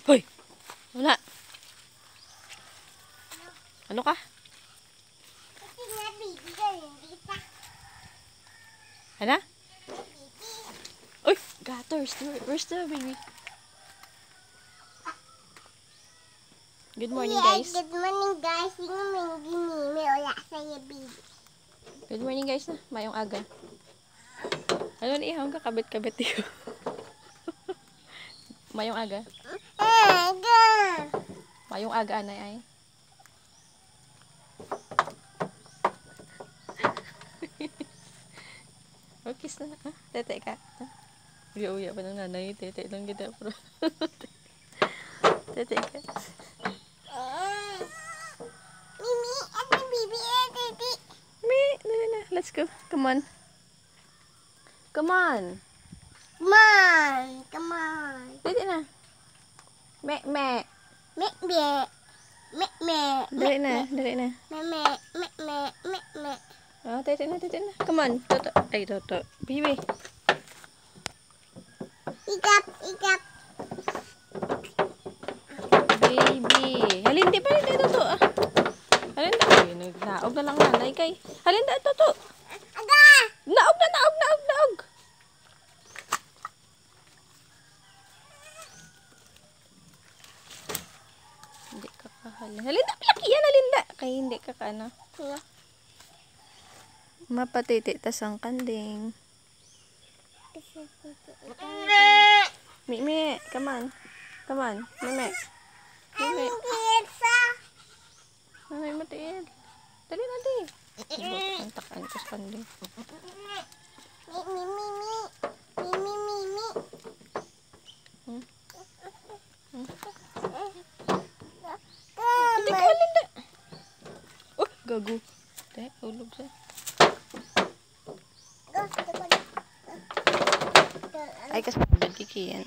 Hoy! Wala. Ano ka? Ano? Uy! Gutters. Where's the baby? Good morning, guys. Good morning, guys. Yung may ginimi wala sa'yo, baby. Good morning, guys. Na. Mayong aga. Ano na ihang kakabit-kabit iyo? Mayong aga. Aga! Mayong aga, anay ay. Kiss na. Ah, tete ka. Uya-uya pa ng nanay. Tete lang kita. Tete ka. Mimi, ano baby? Titi. Me, dali na. Let's go. Come on. Come on. Come on. Come on. Dali na. Me. Me, me. Me, me. Dali na. Dali na. Me, me. Me, me. Me, me. Oh, tete na. Come on. Toto. Ay, Toto. Baby. Ikap, ikap. Baby. Halin, di pa rin tayo, Toto. Ah. Halin na. Ay, nagnaog na lang nanay kay. Halin na, Toto. Aga! Naog. Hindi ka kahalin. Halin na, laki yan, halin na. Kaya hindi ka ka, ano. Mapatiti, tas ang kanding. Mimi, come on. Mimi. Anong pizza? Ay, matiil. Dali na, di. Ibot ang takaan ko sa kanding. Mi, mi, mi, mi. Mi, mi, mi, mi. Hindi ka halin na. Oh, gago. Dahil, hulog siya. Ay, kasi nagkikiyan.